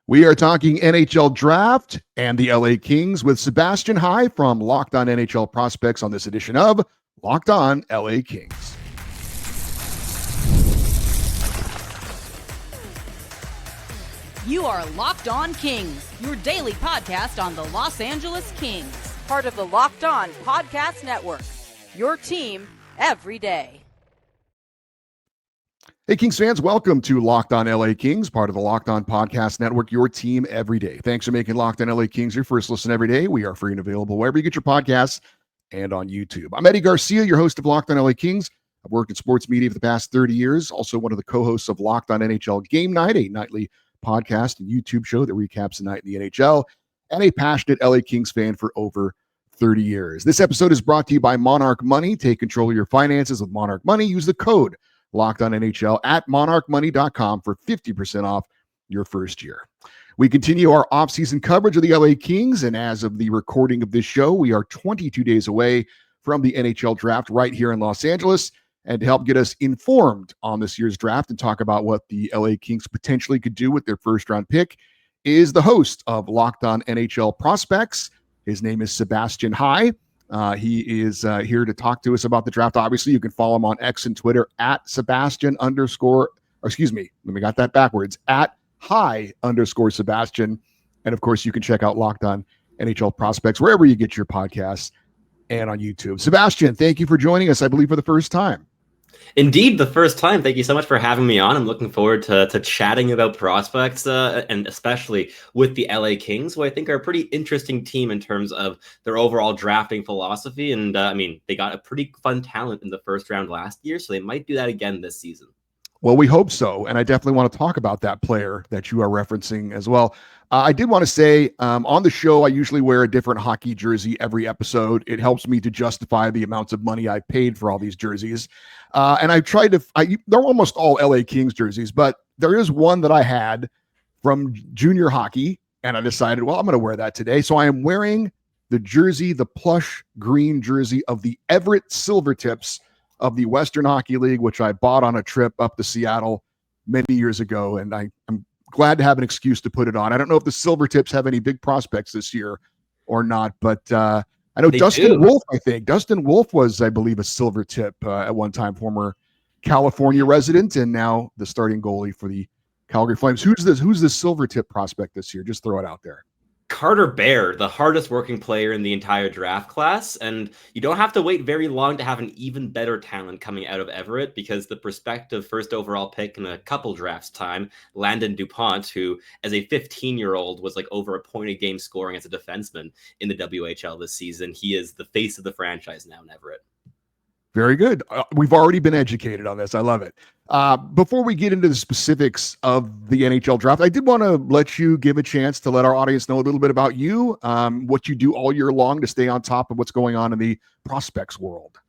We are talking NHL Draft and the LA Kings with Sebastian High from Locked On NHL Prospects on this edition of Locked On LA Kings. You are Locked On Kings, your daily podcast on the Los Angeles Kings, part of the Locked On Podcast Network, your team every day. Hey, Kings fans, welcome to Locked On LA Kings, part of the Locked On Podcast Network, your team every day. Thanks for making Locked On LA Kings your first listen every day. We are free and available wherever you get your podcasts and on YouTube. I'm Eddie Garcia, your host of Locked On LA Kings. I've worked in sports media for the past 30 years, also one of the co-hosts of Locked On NHL Game Night, a nightly podcast and YouTube show that recaps the night in the NHL, and a passionate LA Kings fan for over 30 years. This episode is brought to you by Monarch Money. Take control of your finances with Monarch Money. Use the code Locked On NHL at monarchmoney.com for 50% off your first year. We continue our off-season coverage of the LA Kings, and as of the recording of this show, we are 22 days away from the NHL Draft right here in Los Angeles. And to help get us informed on this year's draft and talk about what the LA Kings potentially could do with their first-round pick is the host of Locked On NHL Prospects. His name is Sebastian High. He is here to talk to us about the draft. Obviously, you can follow him on X and Twitter at at High_Sebastian. And of course, you can check out Locked On NHL Prospects wherever you get your podcasts and on YouTube. Sebastian, thank you for joining us, I believe, for the first time. Indeed, the first time. Thank you so much for having me on. I'm looking forward to chatting about prospects, and especially with the LA Kings, who I think are a pretty interesting team in terms of their overall drafting philosophy. And they got a pretty fun talent in the first round last year, so they might do that again this season. Well, we hope so. And I definitely want to talk about that player that you are referencing as well. I did want to say on the show, I usually wear a different hockey jersey every episode. It helps me to justify the amounts of money I paid for all these jerseys. And I've tried they're almost all LA Kings jerseys, but there is one that I had from junior hockey. And I decided, well, I'm going to wear that today. So I am wearing the plush green jersey of the Everett Silvertips of the Western Hockey League, which I bought on a trip up to Seattle many years ago. And I'm glad to have an excuse to put it on. I don't know if the Silvertips have any big prospects this year or not, but I know Dustin Wolf was, I believe, a Silvertip at one time, former California resident, and now the starting goalie for the Calgary Flames. Who's the Silvertip prospect this year? Just throw it out there. Carter Bear, the hardest working player in the entire draft class. And you don't have to wait very long to have an even better talent coming out of Everett, because the prospective first overall pick in a couple drafts time, Landon DuPont, who as a 15-year-old was like over a point a game scoring as a defenseman in the WHL this season. He is the face of the franchise now in Everett. Very good. We've already been educated on this. I love it. Before we get into the specifics of the NHL draft, I did want to let you give a chance to let our audience know a little bit about you, what you do all year long to stay on top of what's going on in the prospects world.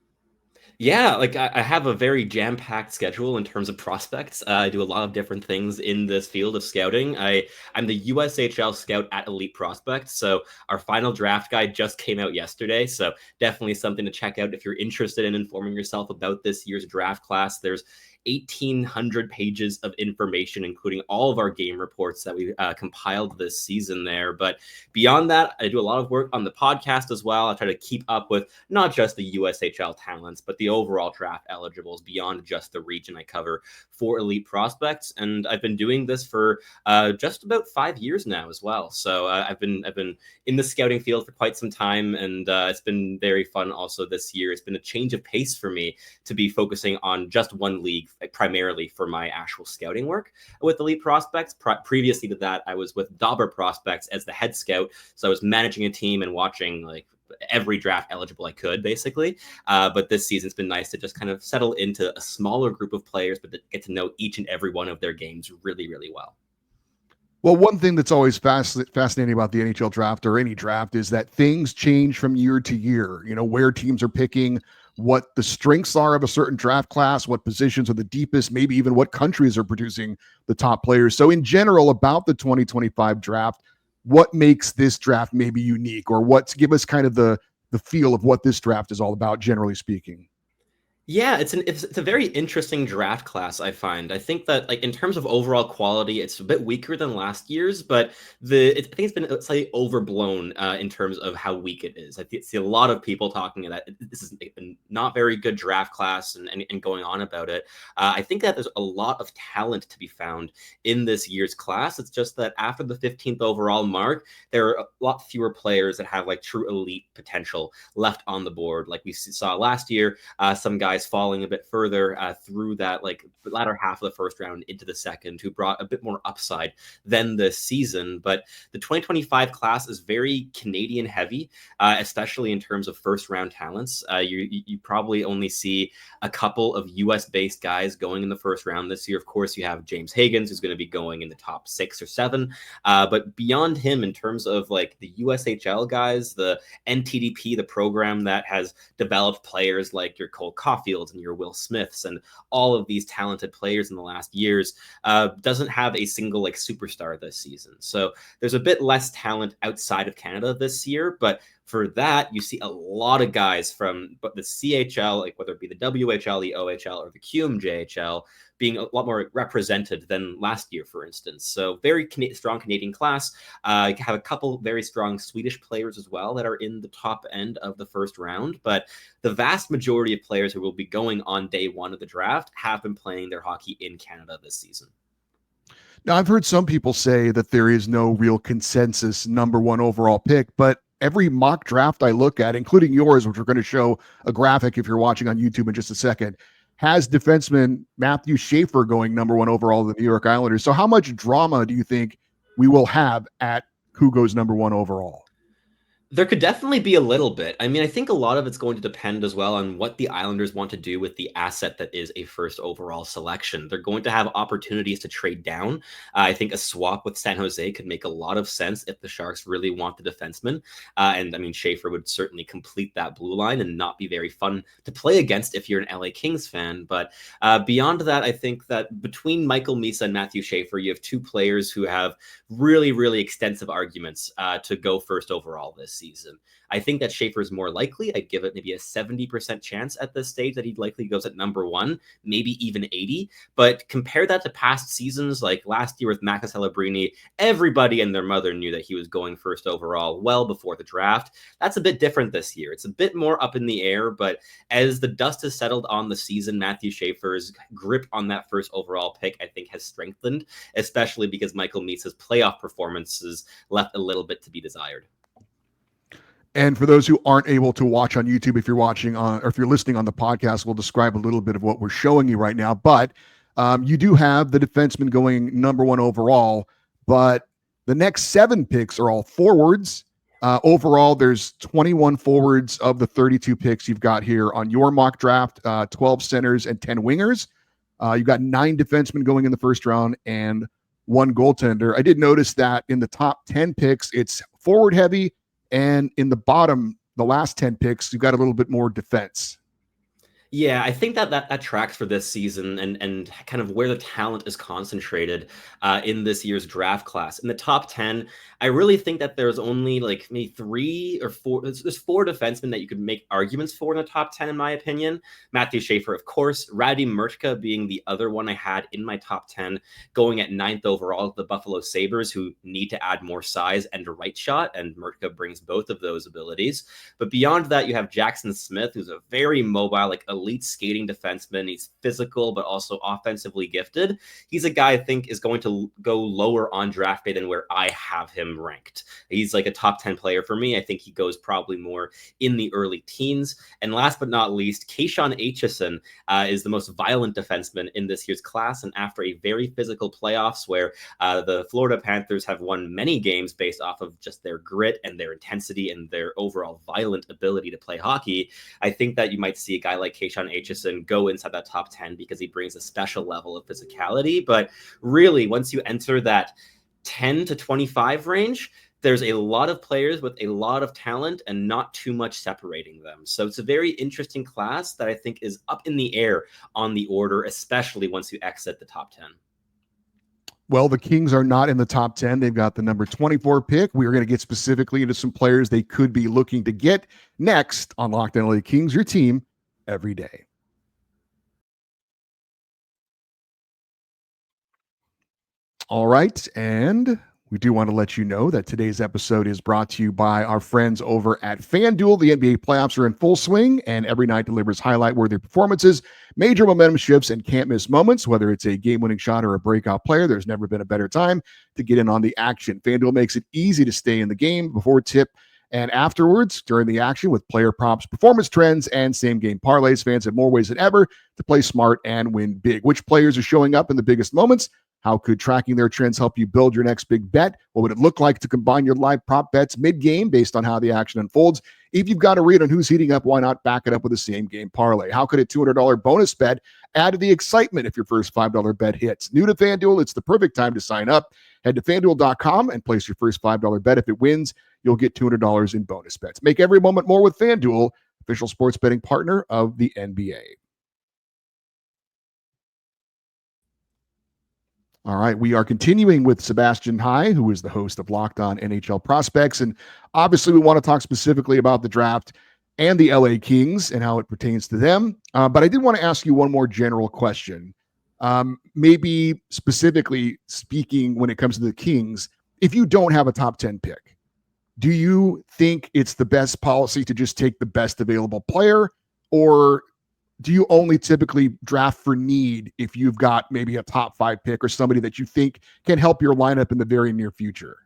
Yeah, I have a very jam-packed schedule in terms of prospects. I do a lot of different things in this field of scouting. I'm the USHL scout at Elite Prospects, so our final draft guide just came out yesterday, so definitely something to check out if you're interested in informing yourself about this year's draft class. There's 1,800 pages of information, including all of our game reports that we compiled this season there. But beyond that, I do a lot of work on the podcast as well. I try to keep up with not just the USHL talents, but the overall draft eligibles beyond just the region I cover for Elite Prospects. And I've been doing this for just about 5 years now as well. So I've been in the scouting field for quite some time, and it's been very fun also this year. It's been a change of pace for me to be focusing on just one league primarily for my actual scouting work with Elite Prospects. Previously to that, I was with Dauber Prospects as the head scout. So I was managing a team and watching every draft eligible I could, basically. But this season, it's been nice to just kind of settle into a smaller group of players, but to get to know each and every one of their games really, really well. Well, one thing that's always fascinating about the NHL draft or any draft is that things change from year to year, where teams are picking, what the strengths are of a certain draft class, what positions are the deepest, maybe even what countries are producing the top players. So in general, about the 2025 draft, what makes this draft maybe unique, or give us kind of the feel of what this draft is all about, generally speaking? Yeah, it's a very interesting draft class, I find. I think that like in terms of overall quality, it's a bit weaker than last year's, but I think it's been slightly overblown in terms of how weak it is. See a lot of people talking that this is a not very good draft class and going on about it. I think that there's a lot of talent to be found in this year's class. It's just that after the 15th overall mark, there are a lot fewer players that have like true elite potential left on the board. Like we saw last year, some guys falling a bit further through that like latter half of the first round into the second, who brought a bit more upside than this season. But the 2025 class is very Canadian heavy, especially in terms of first round talents. You probably only see a couple of US based guys going in the first round this year. Of course, you have James Higgins, who's going to be going in the top 6 or 7. But beyond him, in terms of like the USHL guys, the NTDP, the program that has developed players like your Cole Caulfields and your Will Smiths and all of these talented players in the last years, doesn't have a single like superstar this season. So there's a bit less talent outside of Canada this year, but for that, you see a lot of guys from the CHL, like whether it be the WHL, the OHL, or the QMJHL, being a lot more represented than last year, for instance. So very strong Canadian class. You have a couple very strong Swedish players as well that are in the top end of the first round. But the vast majority of players who will be going on day one of the draft have been playing their hockey in Canada this season. Now, I've heard some people say that there is no real consensus number one overall pick, but every mock draft I look at, including yours, which we're going to show a graphic if you're watching on YouTube in just a second, has defenseman Matthew Schaefer going number one overall to the New York Islanders. So how much drama do you think we will have at who goes number one overall? There could definitely be a little bit. I mean, I think a lot of it's going to depend as well on what the Islanders want to do with the asset that is a first overall selection. They're going to have opportunities to trade down. I think a swap with San Jose could make a lot of sense if the Sharks really want the defenseman. And I mean, Schaefer would certainly complete that blue line and not be very fun to play against if you're an LA Kings fan. But beyond that, I think that between Michael Misa and Matthew Schaefer, you have two players who have really, really extensive arguments to go first overall this season. I think that Schaefer is more likely. I'd give it maybe a 70% chance at this stage that he likely goes at number one, maybe even 80. But compare that to past seasons, like last year with Macca Celebrini, everybody and their mother knew that he was going first overall well before the draft. That's a bit different this year. It's a bit more up in the air, but as the dust has settled on the season, Matthew Schaefer's grip on that first overall pick, I think, has strengthened, especially because Michael Misa's playoff performances left a little bit to be desired. And for those who aren't able to watch on YouTube, if you're watching on, or if you're listening on the podcast, we'll describe a little bit of what we're showing you right now. But you do have the defenseman going number one overall, but the next 7 picks are all forwards. Overall, there's 21 forwards of the 32 picks you've got here on your mock draft, 12 centers and 10 wingers. You've got 9 defensemen going in the first round and 1 goaltender. I did notice that in the top 10 picks, it's forward heavy. And in the bottom, the last 10 picks, you've got a little bit more defense. Yeah, I think that tracks for this season and kind of where the talent is concentrated in this year's draft class. In the top 10, I really think that there's only like maybe 3 or 4. There's 4 defensemen that you could make arguments for in the top 10, in my opinion. Matthew Schaefer, of course. Radim Mrtka being the other one I had in my top 10, going at 9th overall, the Buffalo Sabres, who need to add more size and a right shot, and Mrtka brings both of those abilities. But beyond that, you have Jackson Smith, who's a very mobile, like elite skating defenseman. He's physical, but also offensively gifted. He's a guy I think is going to go lower on draft day than where I have him ranked. He's like a top 10 player for me. I think he goes probably more in the early teens. And last but not least, Keishon Aitchison is the most violent defenseman in this year's class. And after a very physical playoffs where the Florida Panthers have won many games based off of just their grit and their intensity and their overall violent ability to play hockey, I think that you might see a guy like Keishon Aitchison go inside that top 10 because he brings a special level of physicality. But really, once you enter that 10 to 25 range, there's a lot of players with a lot of talent and not too much separating them. So it's a very interesting class that I think is up in the air on the order, especially once you exit the top 10. Well, the Kings are not in the top 10. They've got the number 24 pick. We are going to get specifically into some players they could be looking to get next on Locked On LA Kings, your team every day. All right. And we do want to let you know that today's episode is brought to you by our friends over at FanDuel. The NBA playoffs are in full swing, and every night delivers highlight-worthy performances, major momentum shifts, and can't-miss moments. Whether it's a game-winning shot or a breakout player, there's never been a better time to get in on the action. FanDuel makes it easy to stay in the game before tip and afterwards during the action with player props, performance trends, and same-game parlays. Fans have more ways than ever to play smart and win big. Which players are showing up in the biggest moments? How could tracking their trends help you build your next big bet? What would it look like to combine your live prop bets mid-game based on how the action unfolds? If you've got a read on who's heating up, why not back it up with a same-game parlay? How could a $200 bonus bet add to the excitement if your first $5 bet hits? New to FanDuel, it's the perfect time to sign up. Head to FanDuel.com and place your first $5 bet. If it wins, you'll get $200 in bonus bets. Make every moment more with FanDuel, official sports betting partner of the NBA. All right, we are continuing with Sebastian High, who is the host of Locked On NHL Prospects. And obviously, we want to talk specifically about the draft and the LA Kings and how it pertains to them. But I did want to ask you one more general question. Maybe specifically speaking, when it comes to the Kings, if you don't have a top 10 pick, do you think it's the best policy to just take the best available player? Or do you only typically draft for need if you've got maybe a top 5 pick or somebody that you think can help your lineup in the very near future?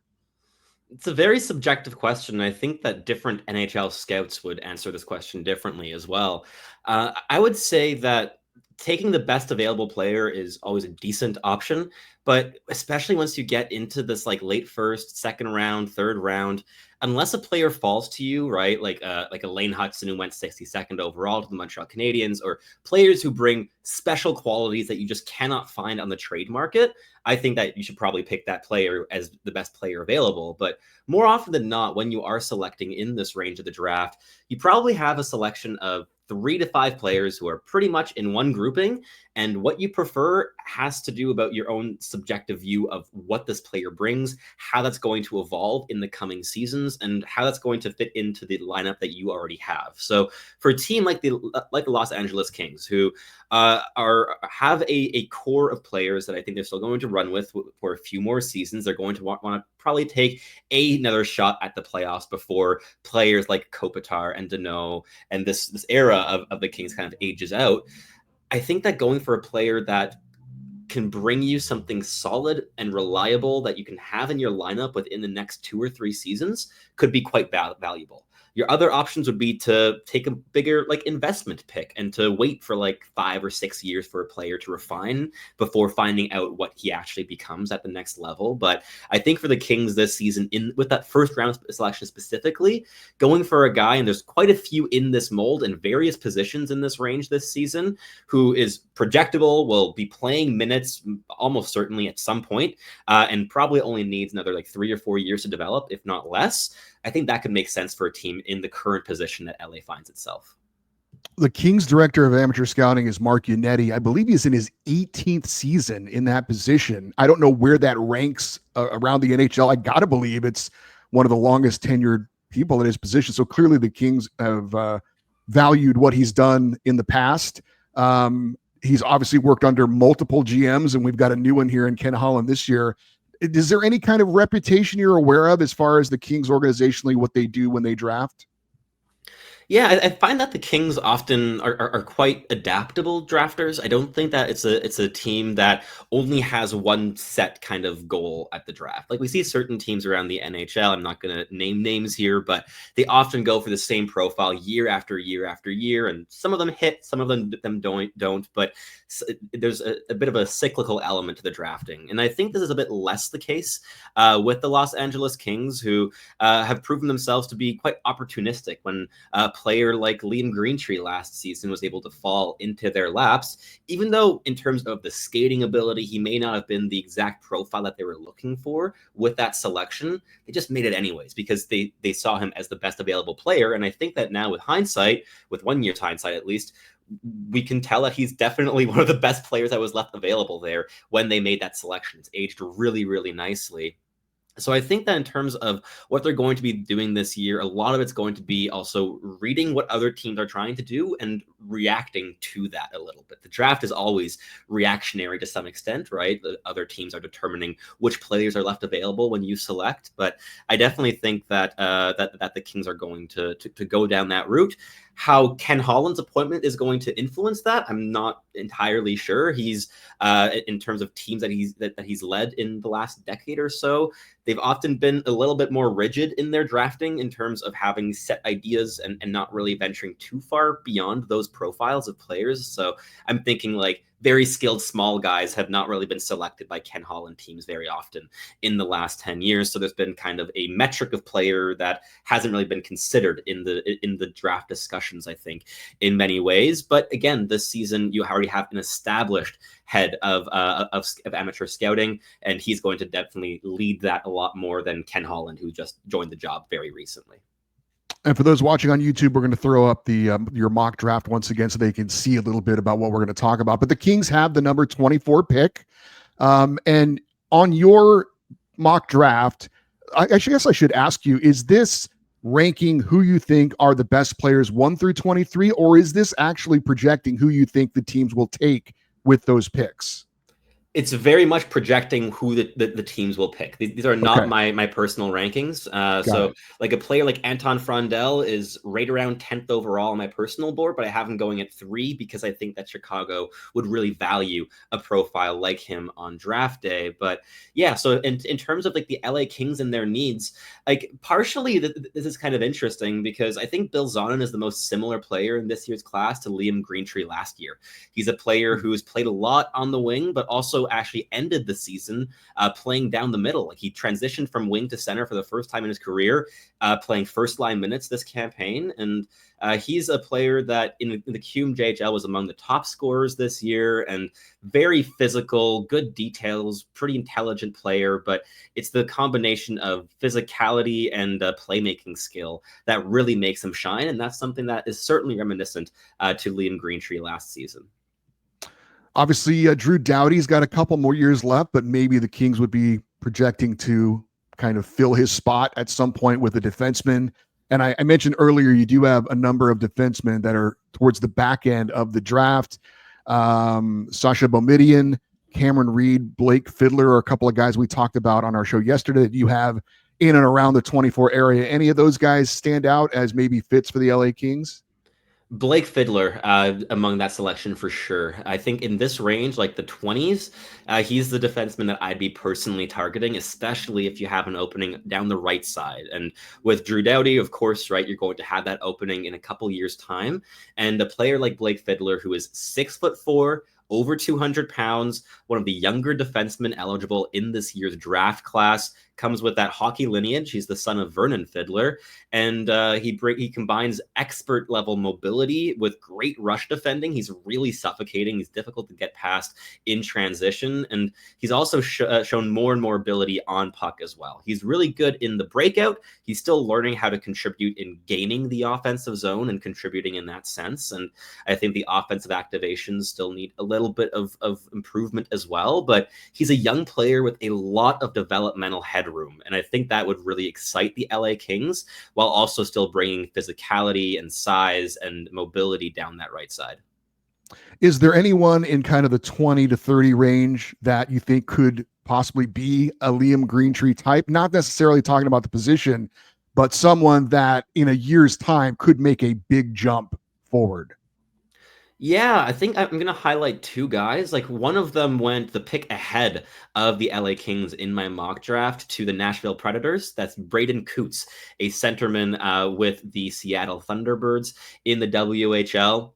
It's a very subjective question. I think that different NHL scouts would answer this question differently as well. I would say that taking the best available player is always a decent option, but especially once you get into this like late first, second round, third round, unless a player falls to you, right? Like a Lane Hudson who went 62nd overall to the Montreal Canadiens, or players who bring special qualities that you just cannot find on the trade market, I think that you should probably pick that player as the best player available. But more often than not, when you are selecting in this range of the draft, you probably have a selection of 3 to 5 players who are pretty much in one grouping, and what you prefer has to do about your own subjective view of what this player brings, how that's going to evolve in the coming seasons, and how that's going to fit into the lineup that you already have. So for a team like the Los Angeles Kings, who have a core of players that I think they're still going to run with for a few more seasons, they're going to want to probably take another shot at the playoffs before players like Kopitar and Danault and this era of the Kings kind of ages out. I think that going for a player that can bring you something solid and reliable that you can have in your lineup within the next 2 or 3 seasons could be quite valuable. Your other options would be to take a bigger like investment pick and to wait for like 5 or 6 years for a player to refine before finding out what he actually becomes at the next level. But I think for the Kings this season, with that first round selection specifically, going for a guy, and there's quite a few in this mold and various positions in this range this season, who is projectable, will be playing minutes almost certainly at some point, and probably only needs another like 3 or 4 years to develop, if not less. I think that could make sense for a team in the current position that LA finds itself. The Kings director of amateur scouting is Mark Yannetti. I believe he's in his 18th season in that position. I don't know where that ranks around the NHL. I got to believe it's one of the longest tenured people in his position. So clearly the Kings have valued what he's done in the past. He's obviously worked under multiple GMs, and we've got a new one here in Ken Holland this year. Is there any kind of reputation you're aware of as far as the Kings organizationally, what they do when they draft? Yeah, I find that the Kings often are quite adaptable drafters. I don't think that it's a team that only has one set kind of goal at the draft. Like we see certain teams around the NHL, I'm not going to name names here, but they often go for the same profile year after year after year, and some of them hit, some of them don't. But there's a bit of a cyclical element to the drafting, and I think this is a bit less the case with the Los Angeles Kings, who have proven themselves to be quite opportunistic when player like Liam Greentree last season was able to fall into their laps, even though in terms of the skating ability, he may not have been the exact profile that they were looking for with that selection. They just made it anyways because they saw him as the best available player. And I think that now with hindsight, with 1 year's hindsight at least, we can tell that he's definitely one of the best players that was left available there when they made that selection. It's aged really, really nicely. So I think that in terms of what they're going to be doing this year, a lot of it's going to be also reading what other teams are trying to do and reacting to that a little bit. The draft is always reactionary to some extent, right? The other teams are determining which players are left available when you select. But I definitely think that that the Kings are going to go down that route. How Ken Holland's appointment is going to influence that, I'm not entirely sure. He's in terms of teams that he's led in the last decade or so, they've often been a little bit more rigid in their drafting in terms of having set ideas and not really venturing too far beyond those profiles of players. So I'm thinking like very skilled small guys have not really been selected by Ken Holland teams very often in the last 10 years. So there's been kind of a metric of player that hasn't really been considered in the draft discussions, I think, in many ways. But again, this season, you already have an established head of amateur scouting, and he's going to definitely lead that a lot more than Ken Holland, who just joined the job very recently. And for those watching on YouTube, we're going to throw up the your mock draft once again so they can see a little bit about what we're going to talk about. But the Kings have the number 24 pick. And on your mock draft, I guess I should ask you, is this ranking who you think are the best players 1 through 23, or is this actually projecting who you think the teams will take with those picks? It's very much projecting who the teams will pick. These are not my personal rankings. So like a player like Anton Frondel is right around 10th overall on my personal board, but I have him going at 3 because I think that Chicago would really value a profile like him on draft day. But yeah, so in terms of like the LA Kings and their needs, like partially this is kind of interesting because I think Bill Zonin is the most similar player in this year's class to Liam Greentree last year. He's a player who's played a lot on the wing, but also actually ended the season playing down the middle. Like he transitioned from wing to center for the first time in his career, playing first line minutes this campaign. And he's a player that in the QMJHL was among the top scorers this year and very physical, good details, pretty intelligent player. But it's the combination of physicality and playmaking skill that really makes him shine. And that's something that is certainly reminiscent to Liam Greentree last season. Obviously, Drew Doughty's got a couple more years left, but maybe the Kings would be projecting to kind of fill his spot at some point with a defenseman. And I mentioned earlier, you do have a number of defensemen that are towards the back end of the draft. Sasha Bomidian, Cameron Reed, Blake Fiddler are a couple of guys we talked about on our show yesterday that you have in and around the 24 area. Any of those guys stand out as maybe fits for the LA Kings? Blake Fiddler among that selection for sure. I think in this range, like the 20s, he's the defenseman that I'd be personally targeting, especially if you have an opening down the right side. And with Drew Doughty, of course, right, you're going to have that opening in a couple years' time. And a player like Blake Fiddler, who is 6'4", over 200 pounds, one of the younger defensemen eligible in this year's draft class, comes with that hockey lineage. He's the son of Vernon Fiddler, and he combines expert level mobility with great rush defending. He's really suffocating. He's difficult to get past in transition, and he's also shown more and more ability on puck as well. He's really good in the breakout. He's still learning how to contribute in gaining the offensive zone and contributing in that sense. And I think the offensive activations still need a little bit of improvement as well, but he's a young player with a lot of developmental headroom. And I think that would really excite the LA Kings while also still bringing physicality and size and mobility down that right side. Is there anyone in kind of the 20 to 30 range that you think could possibly be a Liam Greentree type? Not necessarily talking about the position, but someone that in a year's time could make a big jump forward. Yeah, I think I'm going to highlight 2 guys. Like one of them went the pick ahead of the LA Kings in my mock draft to the Nashville Predators. That's Braden Coots, a centerman with the Seattle Thunderbirds in the WHL.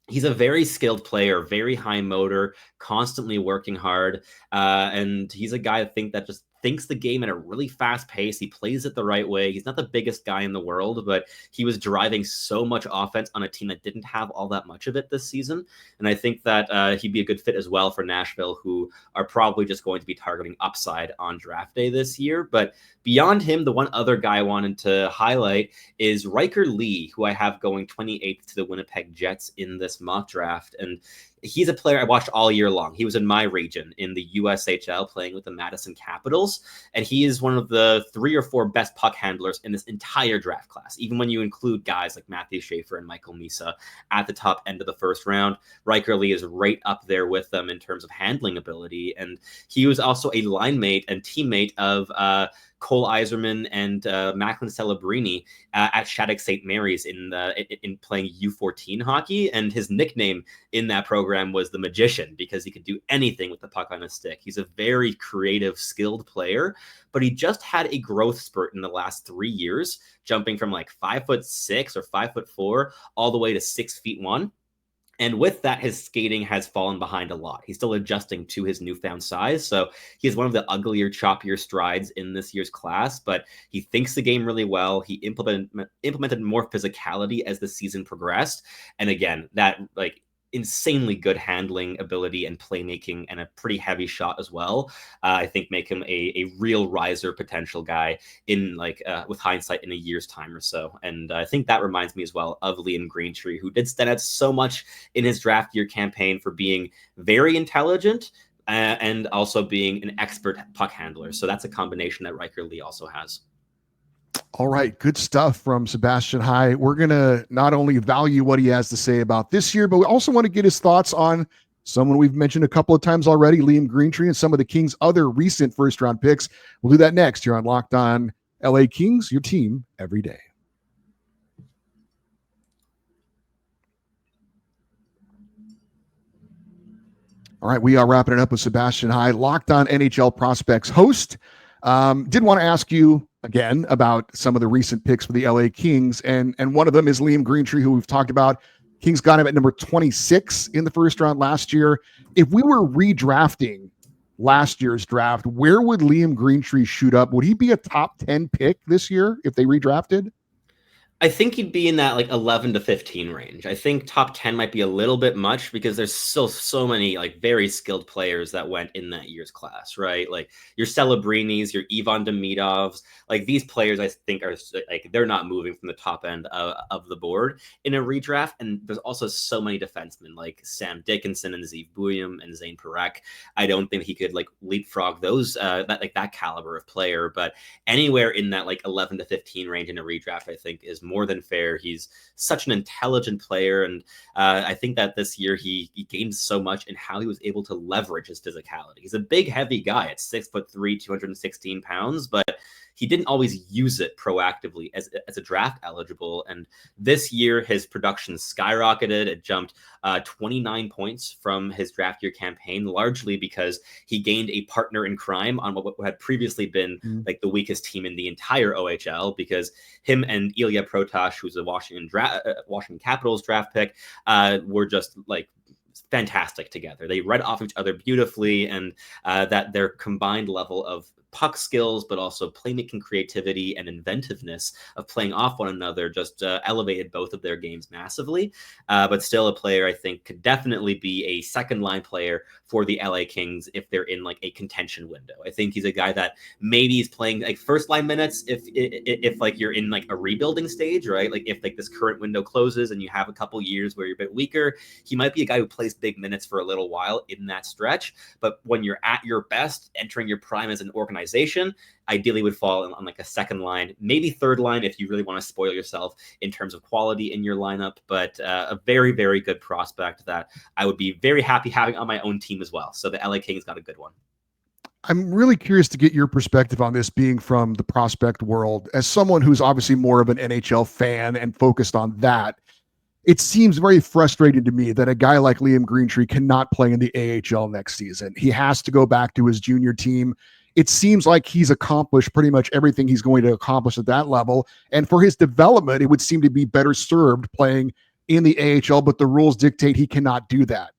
He's a very skilled player, very high motor, constantly working hard. And he's a guy I think that just thinks the game at a really fast pace. He plays it the right way. He's not the biggest guy in the world, but he was driving so much offense on a team that didn't have all that much of it this season. And I think that he'd be a good fit as well for Nashville, who are probably just going to be targeting upside on draft day this year. But beyond him, the one other guy I wanted to highlight is Riker Lee, who I have going 28th to the Winnipeg Jets in this mock draft. And he's a player I watched all year long. He was in my region in the USHL playing with the Madison Capitals, and he is one of the 3 or 4 best puck handlers in this entire draft class. Even when you include guys like Matthew Schaefer and Michael Misa at the top end of the first round, Riker Lee is right up there with them in terms of handling ability. And he was also a line mate and teammate of Cole Iserman and Macklin Celebrini at Shattuck St. Mary's in playing U14 hockey. And his nickname in that program was the Magician because he could do anything with the puck on his stick. He's a very creative, skilled player, but he just had a growth spurt in the last 3 years, jumping from like 5'6" or 5'4" all the way to 6'1". And with that, his skating has fallen behind a lot. He's still adjusting to his newfound size. So he has one of the uglier, choppier strides in this year's class, but he thinks the game really well. He implemented more physicality as the season progressed. And again, that like insanely good handling ability and playmaking and a pretty heavy shot as well, I think make him a real riser potential guy in with hindsight in a year's time or so. And I think that reminds me as well of Liam Greentree, who did stand out so much in his draft year campaign for being very intelligent and also being an expert puck handler. So that's a combination that Riker Lee also has. All right, good stuff from Sebastian High. We're going to not only value what he has to say about this year, but we also want to get his thoughts on someone we've mentioned a couple of times already, Liam Greentree, and some of the Kings' other recent first-round picks. We'll do that next here on Locked On LA Kings, your team every day. All right, we are wrapping it up with Sebastian High, Locked On NHL Prospects host. Did want to ask you again about some of the recent picks for the LA Kings, and one of them is Liam Greentree, who we've talked about. Kings got him at number 26 in the first round last year. If we were redrafting last year's draft, where would Liam Greentree shoot up? Would he be a top 10 pick this year if they redrafted? I think he'd be in that 11 to 15 range. I think top 10 might be a little bit much because there's still so many very skilled players that went in that year's class, right? Like your Celebrinis, your Ivan Demidovs, these players I think are they're not moving from the top end of the board in a redraft. And there's also so many defensemen like Sam Dickinson and Zeev Buyum and Zane Parekh. I don't think he could leapfrog those that caliber of player, but anywhere in that 11 to 15 range in a redraft, I think is more than fair. He's such an intelligent player, and I think that this year he gained so much in how he was able to leverage his physicality. He's a big, heavy guy at 6'3", 216 pounds, but he didn't always use it proactively as a draft eligible. And this year, his production skyrocketed. It jumped 29 points from his draft year campaign, largely because he gained a partner in crime on what had previously been the weakest team in the entire OHL, because him and Ilya Protas, who's a Washington Capitals draft pick, were just fantastic together. They read off each other beautifully, and that their combined level of puck skills, but also playmaking creativity and inventiveness of playing off one another just elevated both of their games massively. But still a player I think could definitely be a second line player for the LA Kings if they're in a contention window. I think he's a guy that maybe is playing first line minutes if you're in a rebuilding stage, right? If this current window closes and you have a couple years where you're a bit weaker, he might be a guy who plays big minutes for a little while in that stretch. But when you're at your best, entering your prime as an organization, ideally would fall on a second line, maybe third line if you really want to spoil yourself in terms of quality in your lineup. But a very, very good prospect that I would be very happy having on my own team as well. So the LA Kings got a good one. I'm really curious to get your perspective on this, being from the prospect world. As someone who's obviously more of an NHL fan and focused on that, it seems very frustrating to me that a guy like Liam Greentree cannot play in the AHL next season. He has to go back to his junior team. It seems like he's accomplished pretty much everything he's going to accomplish at that level. And for his development, it would seem to be better served playing in the AHL, but the rules dictate he cannot do that.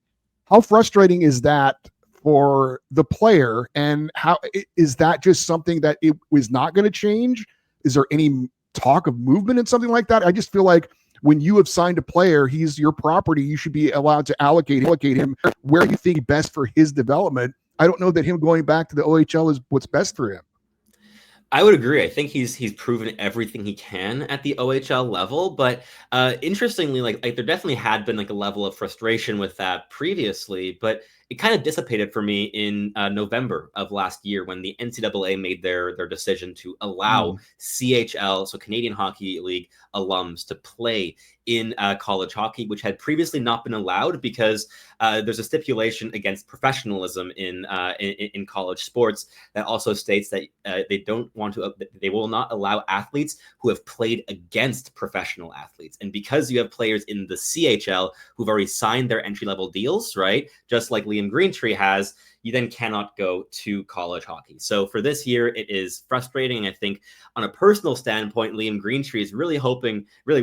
How frustrating is that for the player? And how is that just something that it was not going to change? Is there any talk of movement in something like that? I just feel like when you have signed a player, he's your property. You should be allowed to allocate him where you think best for his development. I don't know that him going back to the OHL is what's best for him. I would agree. I think he's proven everything he can at the OHL level, but interestingly, like there definitely had been like a level of frustration with that previously, but it kind of dissipated for me in November of last year when the NCAA made their decision to allow CHL, so Canadian Hockey League alums, to play in college hockey, which had previously not been allowed because there's a stipulation against professionalism in college sports that also states that they will not allow athletes who have played against professional athletes. And because you have players in the CHL who've already signed their entry-level deals, right, just like Liam Greentree has, you then cannot go to college hockey. So for this year, it is frustrating. I think on a personal standpoint, Liam Greentree is really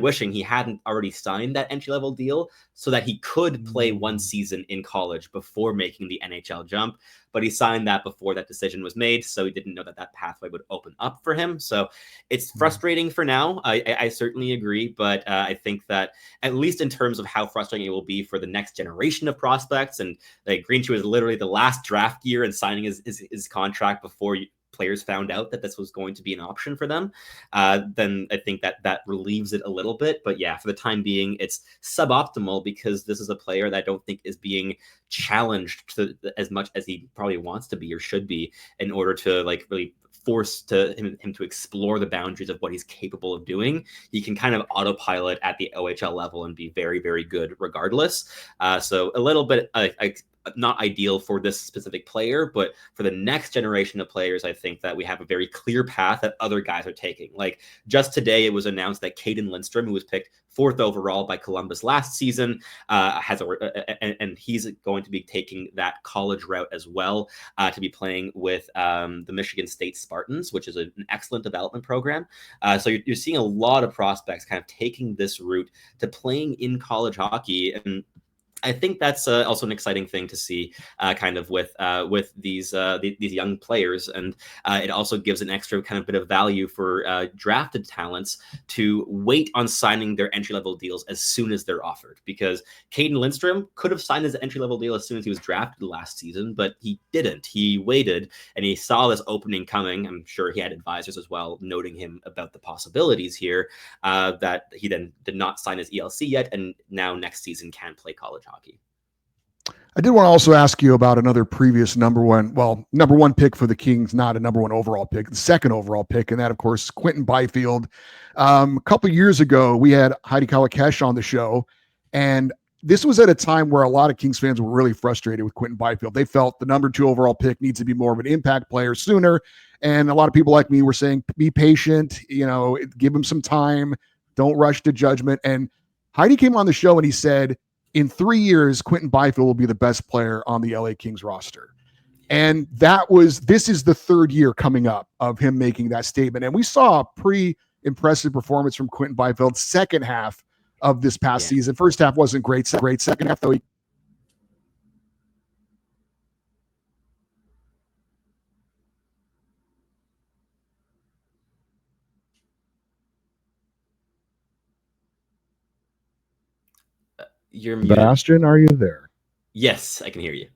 wishing he hadn't already signed that entry-level deal so that he could play one season in college before making the NHL jump. But he signed that before that decision was made, so he didn't know that pathway would open up for him. So it's frustrating for now. I certainly agree, but I think that at least in terms of how frustrating it will be for the next generation of prospects, and like Greentree was literally the last draft year and signing his contract before players found out that this was going to be an option for them, then I think that relieves it a little bit. But yeah, for the time being, it's suboptimal because this is a player that I don't think is being challenged as much as he probably wants to be or should be in order to like really force him to explore the boundaries of what he's capable of doing. He can kind of autopilot at the OHL level and be very, very good regardless. So a little bit not ideal for this specific player, but for the next generation of players, I think that we have a very clear path that other guys are taking. Like just today, it was announced that Caden Lindstrom, who was picked 4th overall by Columbus last season, and he's going to be taking that college route as well, to be playing with the Michigan State Spartans, which is an excellent development program. So you're seeing a lot of prospects kind of taking this route to playing in college hockey, and I think that's also an exciting thing to see, kind of with these young players, and it also gives an extra kind of bit of value for drafted talents to wait on signing their entry level deals as soon as they're offered. Because Caden Lindstrom could have signed his entry level deal as soon as he was drafted last season, but he didn't. He waited, and he saw this opening coming. I'm sure he had advisors as well noting him about the possibilities here. That he then did not sign his ELC yet, and now next season can play college hockey. I did want to also ask you about another previous number one pick for the Kings, not a number one overall pick, the 2nd overall pick, and that, of course, Quinton Byfield. A couple of years ago, we had Heidi Kalakesh on the show, and this was at a time where a lot of Kings fans were really frustrated with Quinton Byfield. They felt the number 2 overall pick needs to be more of an impact player sooner, and a lot of people like me were saying, be patient, give him some time, don't rush to judgment. And Heidi came on the show and he said, in 3 years, Quinton Byfield will be the best player on the LA Kings roster. And this is the 3rd year coming up of him making that statement. And we saw a pretty impressive performance from Quinton Byfield second half of this past season. First half wasn't great. Second half, though, You're muted. Sebastian, are you there? Yes, I can hear you.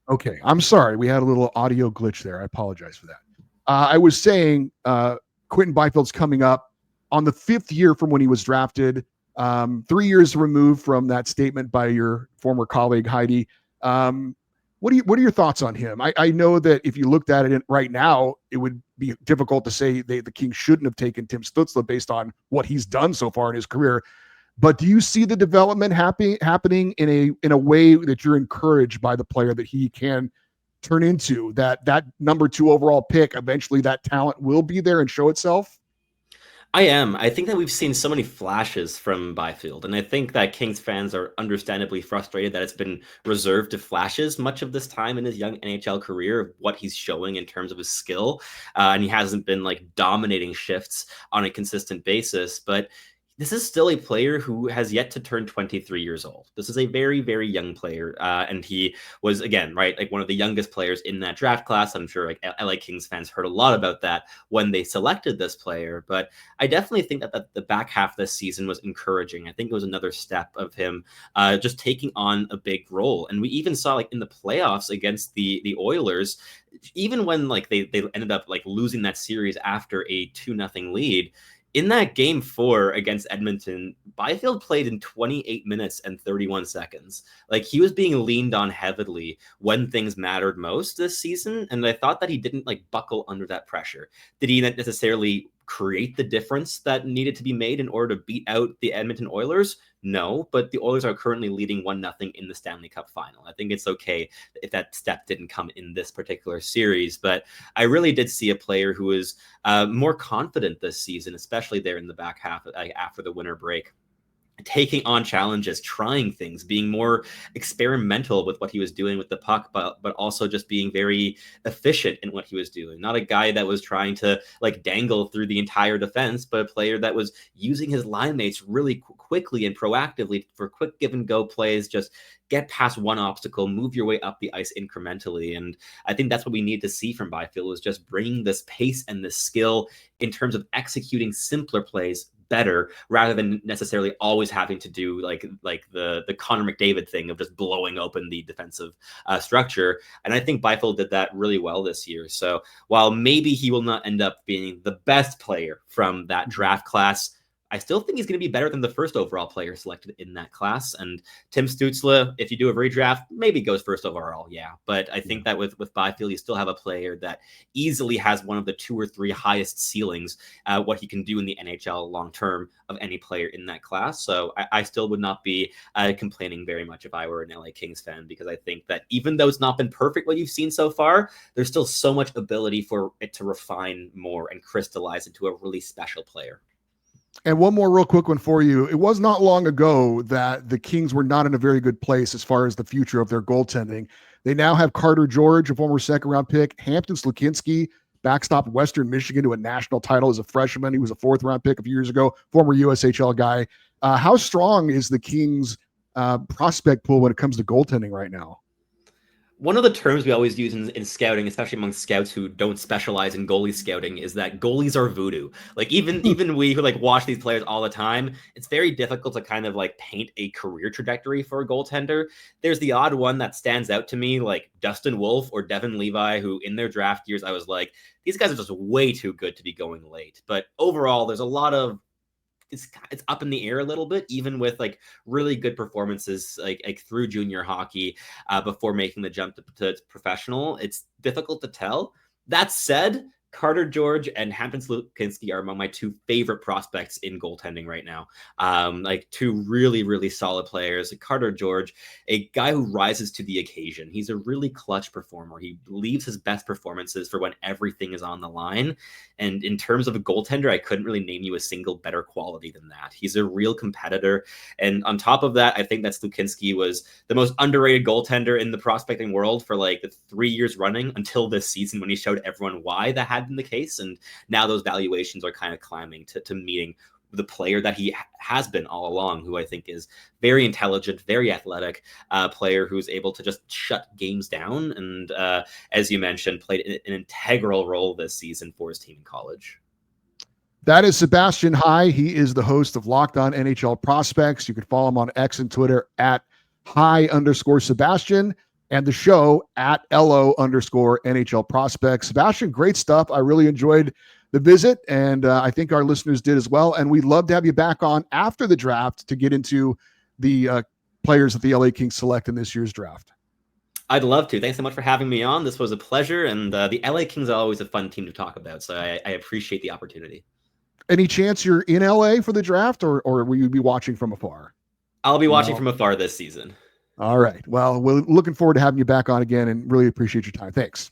Okay, I'm sorry. We had a little audio glitch there. I apologize for that. I was saying Quinton Byfield's coming up on the 5th year from when he was drafted, 3 years removed from that statement by your former colleague, Heidi. What are your thoughts on him? I know that if you looked at it right now, it would be difficult to say the Kings shouldn't have taken Tim Stützle based on what he's done so far in his career. But do you see the development happening in a way that you're encouraged by the player that he can turn into, that number 2 overall pick? Eventually that talent will be there and show itself? I am. I think that we've seen so many flashes from Byfield, and I think that Kings fans are understandably frustrated that it's been reserved to flashes much of this time in his young NHL career of what he's showing in terms of his skill, and he hasn't been like dominating shifts on a consistent basis. But this is still a player who has yet to turn 23 years old. This is a very, very young player. And he was, again, right, like one of the youngest players in that draft class. I'm sure like LA Kings fans heard a lot about that when they selected this player. But I definitely think that the back half of this season was encouraging. I think it was another step of him just taking on a big role. And we even saw like in the playoffs against the Oilers, even when like they ended up like losing that series after a 2-0 lead, in that game 4 against Edmonton, Byfield played in 28 minutes and 31 seconds. Like he was being leaned on heavily when things mattered most this season. And I thought that he didn't like buckle under that pressure. Did he necessarily create the difference that needed to be made in order to beat out the Edmonton Oilers? No, but the Oilers are currently leading 1-0 in the Stanley Cup final. I think it's okay if that step didn't come in this particular series, but I really did see a player who is more confident this season, especially there in the back half after the winter break, taking on challenges, trying things, being more experimental with what he was doing with the puck, but also just being very efficient in what he was doing. Not a guy that was trying to like dangle through the entire defense, but a player that was using his line mates really quickly and proactively for quick give and go plays, just get past one obstacle, move your way up the ice incrementally. And I think that's what we need to see from Byfield, is just bringing this pace and this skill in terms of executing simpler plays better, rather than necessarily always having to do like the Connor McDavid thing of just blowing open the defensive structure. And I think Byfield did that really well this year. So while maybe he will not end up being the best player from that draft class, I still think he's going to be better than the first overall player selected in that class. And Tim Stützle, if you do a redraft, maybe goes first overall. Yeah. But I think that with Byfield, you still have a player that easily has one of the 2 or 3 highest ceilings, what he can do in the NHL long-term of any player in that class. So I still would not be complaining very much if I were an LA Kings fan, because I think that even though it's not been perfect what you've seen so far, there's still so much ability for it to refine more and crystallize into a really special player. And one more real quick one for you. It was not long ago that the Kings were not in a very good place as far as the future of their goaltending. They now have Carter George, a former second-round pick, Hampton Slukinski, backstopped Western Michigan to a national title as a freshman. He was a 4th-round pick a few years ago, former USHL guy. How strong is the Kings' prospect pool when it comes to goaltending right now? One of the terms we always use in scouting, especially among scouts who don't specialize in goalie scouting, is that goalies are voodoo. Like even we who like watch these players all the time, it's very difficult to kind of like paint a career trajectory for a goaltender. There's the odd one that stands out to me, like Dustin Wolf or Devin Levi, who in their draft years I was like, these guys are just way too good to be going late. But overall, there's a lot of it's up in the air a little bit, even with like really good performances like through junior hockey before making the jump to professional. It's difficult to tell. That said, Carter George and Hampton Slukinski are among my 2 favorite prospects in goaltending right now. Like 2 really, really solid players. Carter George, a guy who rises to the occasion. He's a really clutch performer. He leaves his best performances for when everything is on the line. And in terms of a goaltender, I couldn't really name you a single better quality than that. He's a real competitor. And on top of that, I think that Slukinski was the most underrated goaltender in the prospecting world for like the 3 years running until this season, when he showed everyone why that had been the case. And now those valuations are kind of climbing to meeting the player that he has been all along, who I think is very intelligent, very athletic player who's able to just shut games down. And as you mentioned, played an integral role this season for his team in college. That is Sebastian High. He is the host of Locked On NHL Prospects. You can follow him on X and Twitter at High_Sebastian, and the show at LO_NHL Prospects. Sebastian, great stuff. I really enjoyed the visit, and I think our listeners did as well. And we'd love to have you back on after the draft to get into the players that the LA Kings select in this year's draft. I'd love to. Thanks so much for having me on. This was a pleasure, and the LA Kings are always a fun team to talk about, so I appreciate the opportunity. Any chance you're in LA for the draft, or will you be watching from afar? I'll be watching from afar this season. All right. Well, we're looking forward to having you back on again, and really appreciate your time. Thanks.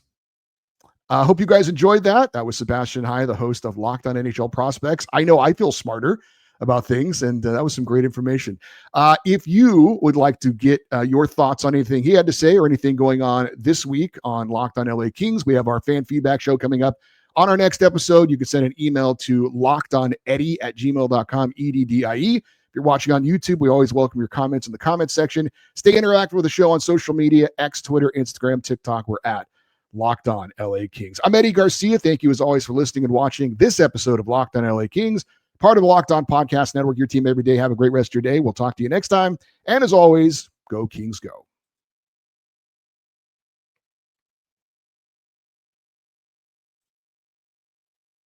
I hope you guys enjoyed that. That was Sebastian High, the host of Locked On NHL Prospects. I know I feel smarter about things, and that was some great information. If you would like to get your thoughts on anything he had to say or anything going on this week on Locked On LA Kings, we have our fan feedback show coming up On our next episode, you can send an email to lockedoneddie@gmail.com, EDDIE. If you're watching on YouTube, we always welcome your comments in the comments section. Stay interactive with the show on social media, X, Twitter, Instagram, TikTok. We're at Locked On LA Kings. I'm Eddie Garcia. Thank you as always for listening and watching this episode of Locked On LA Kings, part of the Locked On Podcast Network, your team every day. Have a great rest of your day. We'll talk to you next time. And as always, go Kings, go.